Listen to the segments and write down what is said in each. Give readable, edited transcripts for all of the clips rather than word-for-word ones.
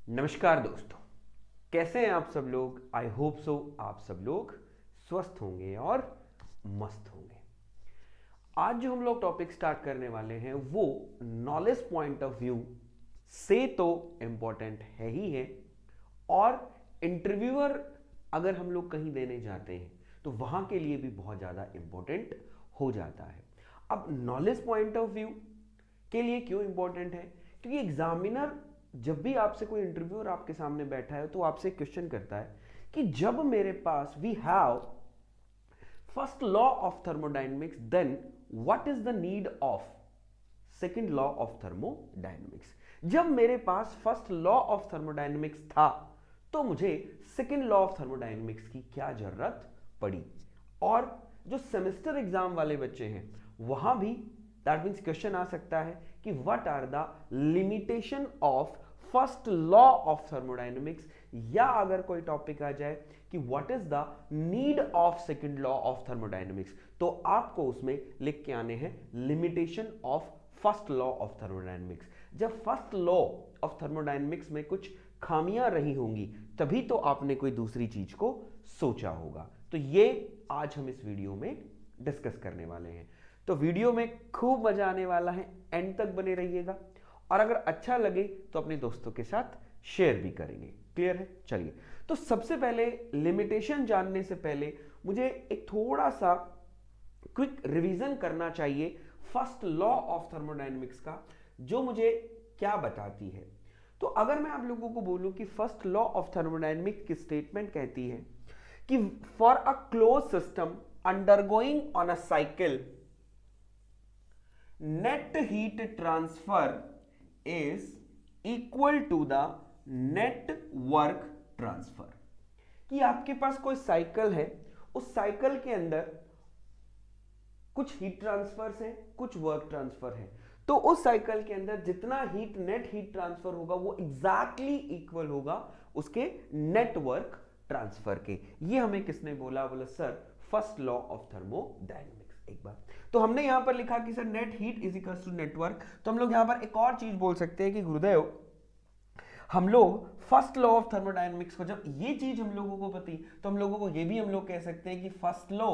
नमस्कार दोस्तों, कैसे हैं आप सब लोग। आई होप सो आप सब लोग स्वस्थ होंगे और मस्त होंगे। आज जो हम लोग टॉपिक स्टार्ट करने वाले हैं वो नॉलेज पॉइंट ऑफ व्यू से तो इम्पॉर्टेंट है ही है, और इंटरव्यूअर अगर हम लोग कहीं देने जाते हैं तो वहां के लिए भी बहुत ज़्यादा इम्पोर्टेंट हो जाता है। अब नॉलेज पॉइंट ऑफ व्यू के लिए क्यों इंपॉर्टेंट है? क्योंकि एग्जामिनर जब भी आपसे कोई इंटरव्यूअर आपके सामने बैठा है तो आपसे क्वेश्चन करता है कि जब मेरे पास we have first law of thermodynamics, then what is the need of second law of thermodynamics. जब मेरे पास फर्स्ट लॉ ऑफ थर्मोडायनेमिक्स था तो मुझे सेकेंड लॉ ऑफ थर्मोडायनेमिक्स की क्या जरूरत पड़ी। और जो सेमेस्टर एग्जाम वाले बच्चे हैं वहां भी दैट मीन्स क्वेश्चन आ सकता है कि what are the limitation of first law of thermodynamics, या अगर कोई टॉपिक आ जाए कि what is the need of second law of thermodynamics, तो आपको उसमें लिख के आने हैं limitation of first law of thermodynamics. जब फर्स्ट लॉ ऑफ थर्मोडायनेमिक्स में कुछ खामियां रही होंगी तभी तो आपने कोई दूसरी चीज को सोचा होगा। तो ये आज हम इस वीडियो में डिस्कस करने वाले हैं। तो वीडियो में खूब मजा आने वाला है, एंड तक बने रहिएगा, और अगर अच्छा लगे तो अपने दोस्तों के साथ शेयर भी करेंगे। क्लियर है? चलिए, तो सबसे पहले लिमिटेशन जानने से पहले मुझे एक थोड़ा सा क्विक रिवीजन करना चाहिए फर्स्ट लॉ ऑफ थर्मोडायनेमिक्स का, जो मुझे क्या बताती है। तो अगर मैं आप लोगों को बोलूं कि फर्स्ट लॉ ऑफ थर्मोडायनेमिक्स की स्टेटमेंट कहती है कि for a close system undergoing on a cycle, net heat transfer is equal to the net work transfer। कि आपके पास कोई साइकिल है, उस साइकिल के अंदर कुछ हीट ट्रांसफर्स हैं, कुछ वर्क ट्रांसफर है, तो उस साइकिल के अंदर जितना हीट नेट हीट ट्रांसफर होगा वो एग्जैक्टली इक्वल होगा उसके नेट वर्क ट्रांसफर के। ये हमें किसने बोला? बोला sir first law of thermodynamics. एक बार तो हमने यहां पर लिखा कि sir net heat is equal to net work, तो हम लोग यहां पर एक और चीज बोल सकते हैं कि गुरुदेव हम लोग फर्स्ट लॉ ऑफ थर्मोडायनेमिक्स को, जब ये चीज हम लोगों को पती तो हम लोगों को ये भी हम लोग कह सकते हैं कि फर्स्ट लॉ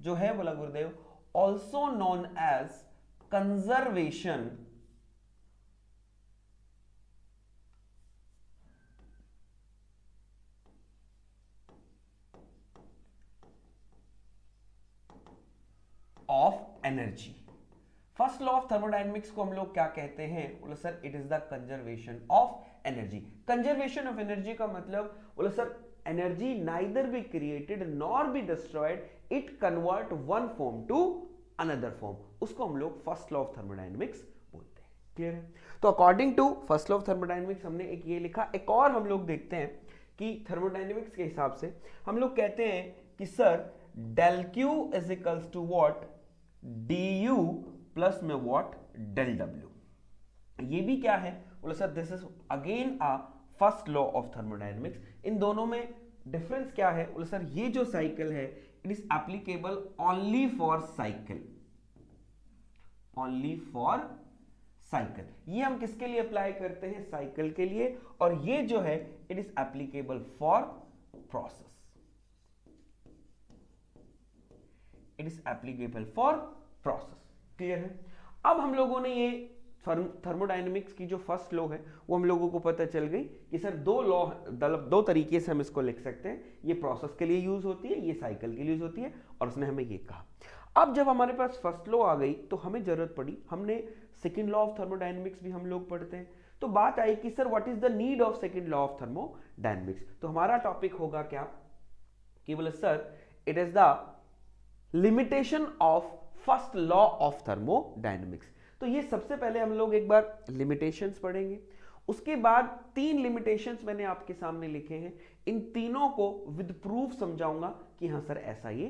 जो है, बोला गुरुदेव, also known as conservation of energy. First law of thermodynamics को हम लोग क्या कहते हैं? बोला sir it is the conservation of energy. Conservation of energy का मतलब, बोला sir energy neither be created nor be destroyed, it convert one form to another form. उसको हम लोग फर्स्ट लॉ ऑफ थर्मोडायनेमिक्स बोलते हैं। क्लियर है? तो according to first law of thermodynamics हमने एक ये लिखा। एक और हम लोग देखते हैं कि थर्मोडायनेमिक्स के हिसाब से हम लोग कहते हैं कि sir del Q is equals to what? D U plus में व्हाट? Del W. ये भी क्या है? बोला sir this is again a first law of thermodynamics. इन दोनों में डिफरेंस क्या है? बोला सर ये जो साइकिल है it is applicable only for cycle, only for cycle. ये हम किसके लिए अप्लाई करते हैं? साइकिल के लिए। और ये जो है it is applicable for process, it is applicable for process. Clear है? अब हम लोगों ने ये थर्मोडायनेमिक्स की जो फर्स्ट लॉ है वो हम लोगों को पता चल गई कि सर दो लॉ, दो तरीके से हम इसको लिख सकते हैं। ये प्रोसेस के लिए यूज होती है, ये साइकिल के लिए यूज होती है, और उसने हमें ये कहा। अब जब हमारे पास फर्स्ट लॉ आ गई तो हमें जरूरत पड़ी, हमने सेकेंड लॉ ऑफ थर्मोडायनेमिक्स भी हम लोग पढ़ते हैं, तो बात आई कि sir what is the need of second law of thermodynamics. तो हमारा टॉपिक होगा क्या कि बोले sir it is the limitation of first law of thermodynamics. तो ये सबसे पहले हम लोग एक बार लिमिटेशंस पढ़ेंगे, उसके बाद तीन लिमिटेशंस मैंने आपके सामने लिखे हैं, इन तीनों को विद प्रूफ समझाऊंगा कि हाँ सर ऐसा ये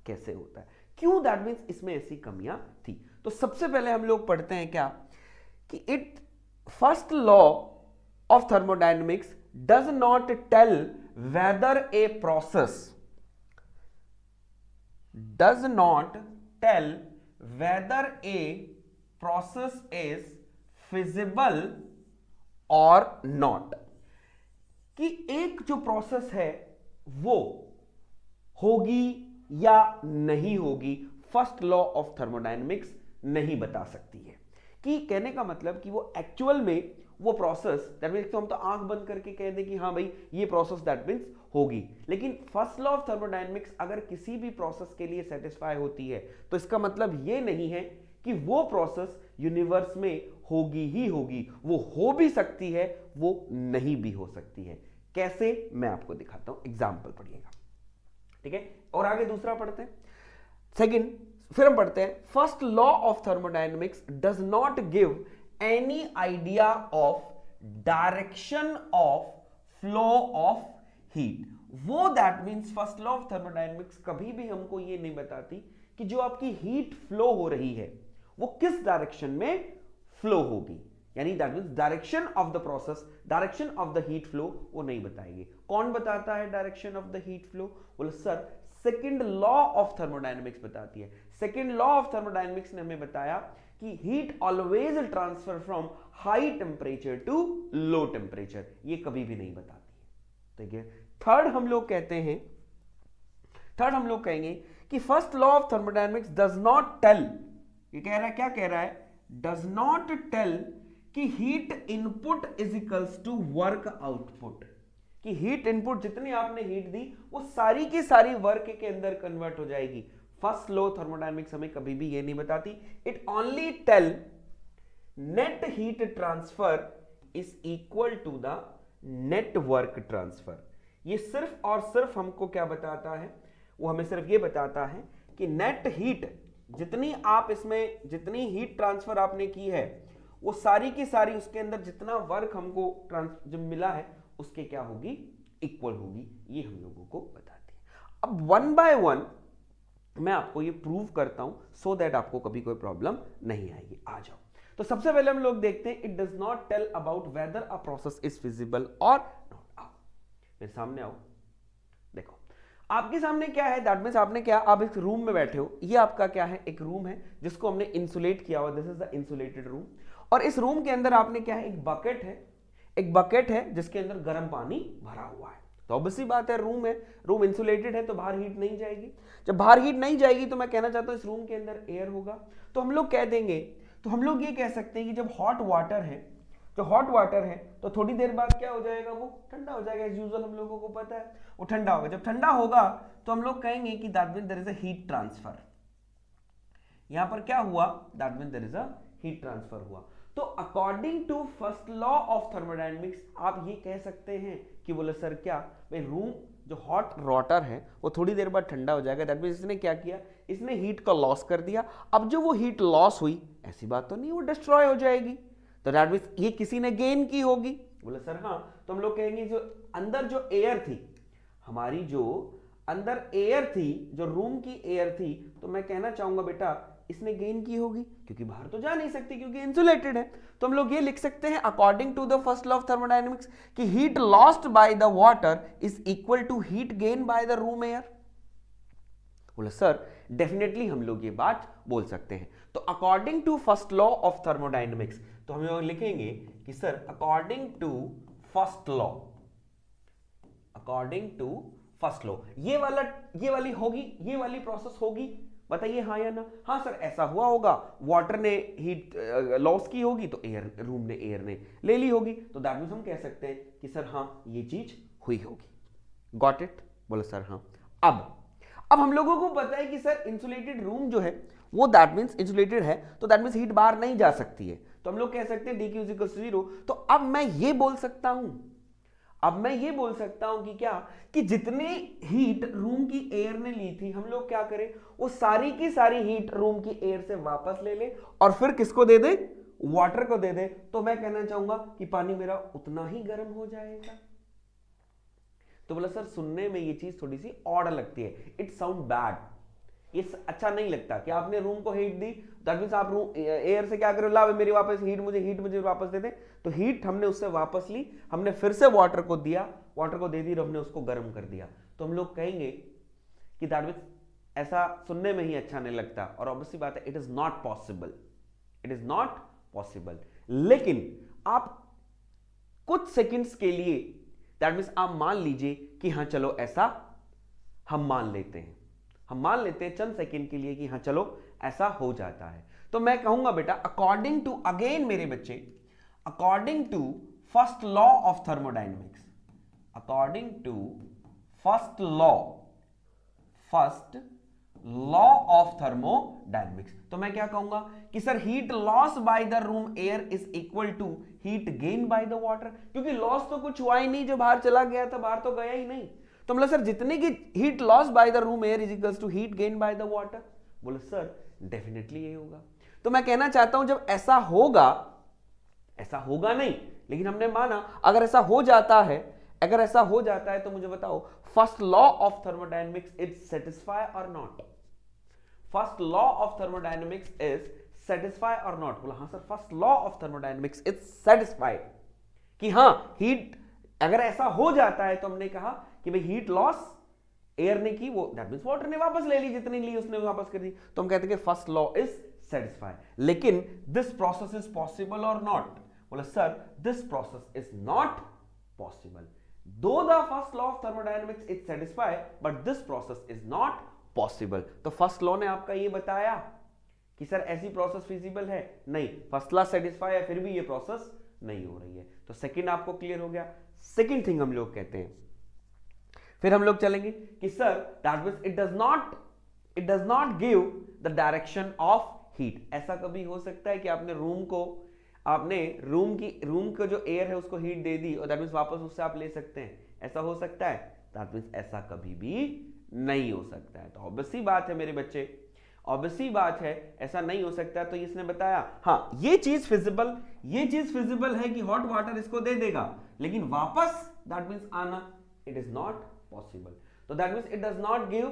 कैसे होता है, क्यों, दैट मीन्स इसमें ऐसी कमियां थी। तो सबसे पहले हम लोग पढ़ते हैं क्या कि it first law of thermodynamics does not tell whether a process, does not tell whether a process is feasible or not। कि एक जो प्रोसेस है वो होगी या नहीं होगी, फर्स्ट लॉ ऑफ थर्मोडायनेमिक्स नहीं बता सकती है। कि कहने का मतलब कि वो एक्चुअल में वो प्रोसेस, दैट मींस तो हम तो आंख बंद करके कह दें कि हाँ भाई ये प्रोसेस दैट मींस होगी, लेकिन फर्स्ट लॉ ऑफ थर्मोडायनेमिक्स अगर किसी भी प्रोसेस के लिए सेटिस्फाई होती है तो इसका मतलब ये नहीं है कि वो प्रोसेस यूनिवर्स में होगी ही होगी, वो हो भी सकती है, वो नहीं भी हो सकती है। कैसे, मैं आपको दिखाता हूं, एग्जाम्पल पढ़िएगा, ठीक है। और आगे दूसरा पढ़ते हैं, सेकंड, फिर हम पढ़ते हैं, first law of thermodynamics does not give any idea of direction of flow of heat. वो that means first law of thermodynamics कभी भी हमको ये नहीं बताती कि जो आपकी हीट फ्लो हो रही है वो किस डायरेक्शन में फ्लो होगी, यानी that means direction of the process, direction of the heat flow वो नहीं बताएगी। कौन बताता है direction of the heat flow? बोले sir second law of thermodynamics बताती है। सेकंड लॉ ऑफ थर्मोडायनेमिक्स ने हमें बताया कि heat always transfer from high temperature to low temperature, ये कभी भी नहीं बताती है, ठीक है। थर्ड हम लोग कहेंगे कि first law of thermodynamics does not tell, ये कह रहा है, क्या कह रहा है, डज नॉट टेल कि heat input is equals to work output, कि हीट इनपुट जितनी आपने हीट दी वो सारी की सारी वर्क के अंदर कन्वर्ट हो जाएगी। फर्स्ट लॉ थर्मोडायनेमिक्स हमें कभी भी ये नहीं बताती। It only tell net heat transfer is equal to the net work transfer. ये सिर्फ और सिर्फ हमको क्या बताता है, वो हमें सिर्फ ये बताता है कि नेट हीट जितनी आप इसमें, जितनी हीट ट्रांसफर आपने की है वो सारी की सारी उसके अंदर जितना वर्क हमको जब मिला है उसके क्या होगी, इक्वल होगी। ये हम लोगों को बताती है। अब वन बाय वन मैं आपको ये प्रूव करता हूं सो दैट आपको कभी कोई प्रॉब्लम नहीं आएगी। आ जाओ, तो सबसे पहले हम लोग देखते हैं, it does not tell about whether a process is feasible और नॉट। आओ मेरे सामने आओ, देखो आपके सामने क्या है, दैट मींस आपने क्या, आप एक रूम में बैठे हो, ये आपका क्या है, एक रूम है जिसको हमने इंसुलेट किया हुआ, this is the insulated room. और इस रूम के अंदर आपने क्या है, एक बकेट है जिसके अंदर गर्म पानी भरा हुआ है। तो ऑब्वियसली बात है, रूम है, रूम इंसुलेटेड है तो बाहर हीट नहीं जाएगी। जब बाहर हीट नहीं जाएगी तो मैं कहना चाहता हूं इस रूम के अंदर एयर होगा। तो हम लोग कह देंगे, तो हम लोग ये कह सकते हैं कि जब हॉट वाटर है तो थोड़ी देर बाद क्या हो जाएगा, वो ठंडा हो जाएगा। एज यूजुअल हम लोगों को पता है वो ठंडा होगा। जब ठंडा होगा तो हम लोग कहेंगे कि that means there is a heat transfer. यहां पर क्या हुआ, that means there is a heat transfer हुआ। तो according to first law of thermodynamics आप ये कह सकते हैं कि बोले सर क्या, भाई रूम जो हॉट वाटर है वो थोड़ी देर बाद ठंडा हो जाएगा, दैट मींस इसने क्या किया, इसने हीट का लॉस कर दिया। अब जो वो हीट लॉस हुई, ऐसी बात तो नहीं वो डिस्ट्रॉय हो जाएगी, तो दैट मींस ये किसी ने गेन की होगी। बोले सर हाँ, तो हम लोग कहेंगे जो अंदर जो एयर थी, हमारी जो अंदर एयर थी, जो रूम की एयर थी, तो मैं कहना चाहूंगा बेटा इसने गेन की होगी, क्योंकि बाहर तो जा नहीं सकती क्योंकि इंसुलेटेड है। तो हम लोग ये लिख सकते हैं according to the first law of thermodynamics कि heat lost by the water is equal to heat gain by the room air. बोले सर डेफिनेटली हम लोग ये बात बोल सकते हैं। तो according to first law of thermodynamics, तो हम लोग लिखेंगे कि sir according to first law, according to first law ये वाली होगी, ये वाली प्रोसेस होगी, बताइए हाँ या ना। हाँ सर ऐसा हुआ होगा, वाटर ने हीट लॉस की होगी तो रूम ने एयर ने ले ली होगी, तो दैट मींस हम कह सकते हैं कि सर हाँ ये चीज हुई होगी। Got it? बोले सर हाँ। अब हम लोगों को पता है कि सर इंसुलेटेड रूम जो है वो दैट मींस इंसुलेटेड है, तो दैट मींस हीट बाहर नहीं जा सकती है, तो हम लोग कह सकते हैं dq = 0। तो अब मैं ये बोल सकता हूं कि क्या, कि जितनी हीट रूम की एयर ने ली थी, हम लोग क्या करें, वो सारी की सारी हीट रूम की एयर से वापस ले ले और फिर किसको दे दे, वाटर को दे दे। तो मैं कहना चाहूंगा कि पानी मेरा उतना ही गर्म हो जाएगा। तो बोला सर सुनने में ये चीज थोड़ी सी ऑड लगती है, इट साउंड बैड, ये अच्छा नहीं लगता कि आपने रूम को हीट दी, दैट मींस आप रूम एयर से क्या करो, ला मेरी वापस हीट मुझे वापस दे दे। तो हीट हमने उससे वापस ली, हमने फिर से वाटर को दिया, वाटर को दे दी, हमने उसको गर्म कर दिया। तो हम लोग कहेंगे कि दैट मींस ऐसा सुनने में ही अच्छा नहीं लगता, और ऑब्वियसली बात है it is not possible, it is not possible. लेकिन आप कुछ सेकंड्स के लिए दैट मीन्स आप मान लीजिए कि हाँ चलो ऐसा हम मान लेते हैं चंद सेकंड के लिए कि हाँ चलो ऐसा हो जाता है। तो मैं कहूंगा बेटा अकॉर्डिंग टू, अगेन मेरे बच्चे, according to first law of thermodynamics, according to first law of thermodynamics, तो मैं क्या कहूंगा कि sir heat loss by the room air is equal to heat gain by the water, क्योंकि लॉस तो कुछ हुआ ही नहीं, जो बाहर चला गया था बाहर तो गया ही नहीं। तो मतलब सर जितने की heat loss by the room air is equals to heat gain by the water. बोले सर डेफिनेटली ये होगा। तो मैं कहना चाहता हूं जब ऐसा होगा, ऐसा होगा नहीं लेकिन हमने माना अगर ऐसा हो जाता है, अगर ऐसा हो जाता है तो मुझे बताओ first law of thermodynamics is satisfy और not, first law of thermodynamics is satisfy और नॉट। बोला हाँ sir first law of thermodynamics is satisfied, कि हाँ हीट अगर ऐसा हो जाता है तो हमने कहा कि भाई हीट लॉस एयर ने की, वो दैट मींस वाटर ने वापस ले ली, जितनी ली उसने वापस कर दी, तो हम कहते हैं कि फर्स्ट लॉ इज सेटिस्फाई। लेकिन दिस प्रोसेस इज पॉसिबल और नॉट? बोला sir this process is not possible, though the first law of thermodynamics is satisfy but this process is not possible. तो फर्स्ट लॉ ने आपका ये बताया कि sir ऐसी प्रोसेस फिजिबल है नहीं, फर्स्ट लॉ सेटिस्फाई है फिर भी ये प्रोसेस नहीं हो रही है। तो सेकंड आपको क्लियर हो गया। सेकंड थिंग हम लोग कहते हैं, फिर हम लोग चलेंगे कि sir that means it does not give the direction of heat. ऐसा कभी हो सकता है कि आपने रूम का जो एयर है उसको हीट दे दी और दैट मींस वापस उससे आप ले सकते हैं, ऐसा हो सकता है? दैट मींस ऐसा कभी भी नहीं हो सकता है। तो ऑब्वियस सी बात है मेरे बच्चे, ऑब्वियस सी बात है ऐसा नहीं हो सकता है। तो इसने बताया हाँ ये चीज फिजिबल है कि हॉट वाटर इसको दे देगा, लेकिन वापस दैट मींस आना it is not possible. So that means it does not give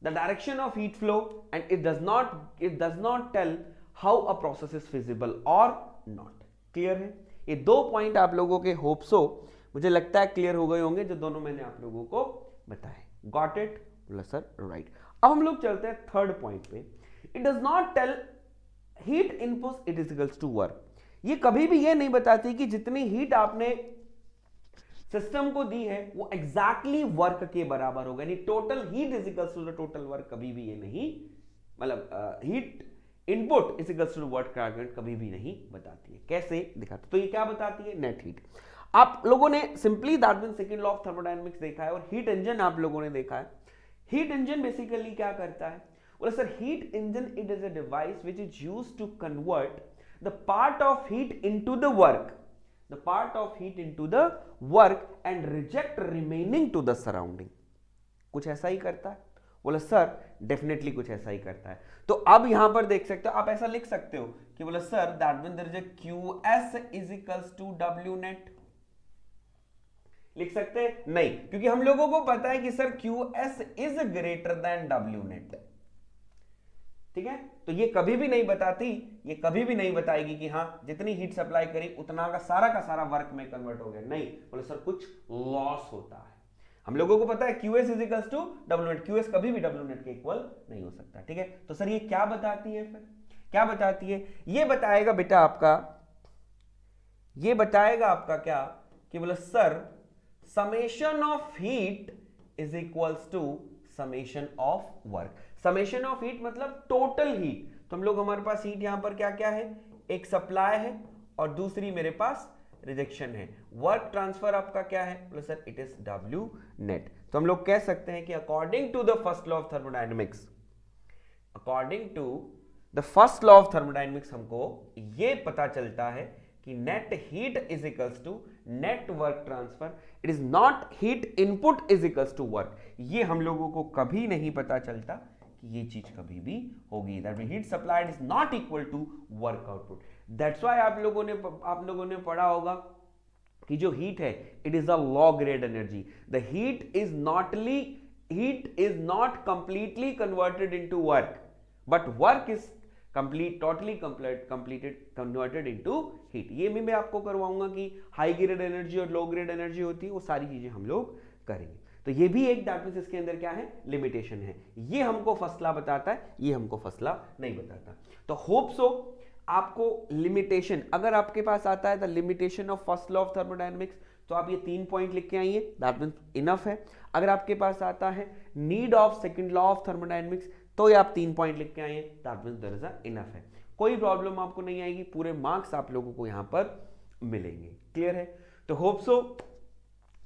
the direction of heat flow and it does not tell how a process is feasible or not. Clear है? ये दो point आप लोगों के hope so मुझे लगता है clear हो गए होंगे, जो दोनों मैंने आप लोगों को बताए। Got it? बोला सर राइट। अब हम लोग चलते हैं थर्ड पॉइंट पे। It does not tell heat input it is equals to work. ये कभी भी ये नहीं बताती कि जितनी हीट आपने सिस्टम को दी है वो एग्जैक्टली वर्क के बराबर होगा, यानी total heat is equals to the total work, कभी भी ये नहीं, मतलब heat input is equals to work target कभी भी नहीं बताती है। कैसे दिखाते? तो ये क्या बताती है? Net heat. आप लोगों ने simply that means second law of thermodynamics देखा है और हीट इंजन आप लोगों ने देखा है। हीट इंजन बेसिकली क्या करता है? बोला sir heat engine it is a device which is used to convert the part of heat into the work, the part of heat into the work and reject remaining to the surrounding। कुछ ऐसा ही करता है? बोला sir definitely कुछ ऐसा ही करता है। तो अब यहां पर देख सकते हो, आप ऐसा लिख सकते हो कि बोला sir that mean there is a QS is equals to W net. लिख सकते हैं? नहीं, क्योंकि हम लोगों को पता है कि sir QS is greater than W net. ठीक है, तो ये कभी भी नहीं बताती, ये कभी भी नहीं बताएगी कि हाँ जितनी हीट सप्लाई करी उतना का सारा वर्क में कन्वर्ट हो गया। नहीं, बोले सर कुछ लॉस होता है। हम लोगों को पता है QS is equals to W net, QS कभी भी W नेट के इक्वल नहीं हो सकता। ठीक है, तो सर ये क्या बताती है? फिर क्या बताती है? ये बताएगा बेटा आपका, ये बताएगा आपका क्या कि बोले sir summation of heat is equals to summation of work. Summation of heat मतलब टोटल हीट। तो हम लोग, हमारे पास हीट यहां पर क्या क्या है? एक सप्लाई है और दूसरी मेरे पास रिजेक्शन है। वर्क ट्रांसफर आपका क्या है? बोले sir it is W net. तो हम लोग कह सकते हैं कि according to the first law of thermodynamics, according to the first law of thermodynamics हमको ये पता चलता है कि net heat is equals to net work transfer, it is not heat input is equals to work. ये हम लोगों को कभी नहीं पता चलता कि ये चीज कभी भी होगी। That mean heat supplied is not equal to work output. That's why आप लोगों ने पढ़ा होगा कि जो हीट है it is a low grade energy. The heat is not completely converted into work, but work is totally converted into heat. ये मैं आपको करवाऊंगा कि हाई ग्रेड एनर्जी और लो ग्रेड एनर्जी होती है, वो सारी चीजें हम लोग करेंगे। तो ये भी एक दैट मींस इसके अंदर क्या है? लिमिटेशन है। ये हमको फसला बताता है, ये हमको फसला नहीं बताता। तो होप सो आपको लिमिटेशन, अगर आपके पास आता है the limitation of first law of thermodynamics, तो आप ये 3 पॉइंट लिख के आइए, दैट मीन्स इनफ है। अगर आपके पास आता है need of second law of thermodynamics, तो ये आप 3 पॉइंट लिख के आइए, that means there is a enough है। कोई प्रॉब्लम आपको नहीं आएगी, पूरे मार्क्स आप लोगों को यहां पर मिलेंगे। क्लियर है? तो होप सो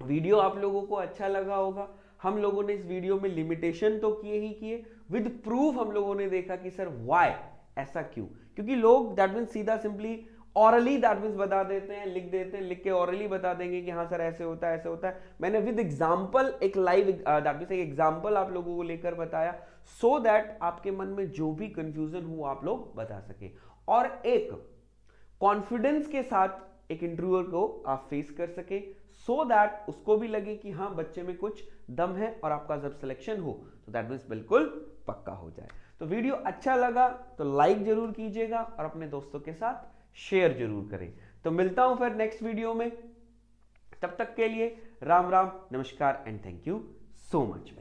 वीडियो आप लोगों को अच्छा लगा होगा। हम लोगों ने इस वीडियो में लिमिटेशन तो किए ही किए, विद प्रूफ हम लोगों ने देखा कि सर व्हाई, ऐसा क्यों, क्योंकि लोग दैट मीन्स सीधा सिंपली ऑरली दैट मीन्स बता देते हैं, लिख देते हैं, लिख के ऑरली बता देंगे कि हाँ सर ऐसे होता है ऐसे होता है। मैंने विद एग्जांपल एक लाइव दैट मीन्स एक एग्जांपल आप लोगों को लेकर बताया, सो दैट आपके मन में जो भी कंफ्यूजन हो आप लोग बता सके, और एक कॉन्फिडेंस के साथ एक इंटरव्यूअर को आप फेस कर सके, सो दैट उसको भी लगे कि हाँ बच्चे में कुछ दम है, और आपका जब सिलेक्शन हो तो दैट मीन्स बिल्कुल पक्का हो जाए। तो वीडियो अच्छा लगा तो लाइक जरूर कीजिएगा और अपने दोस्तों के साथ शेयर जरूर करें। तो मिलता हूं फिर नेक्स्ट वीडियो में, तब तक के लिए राम राम, नमस्कार and thank you so much.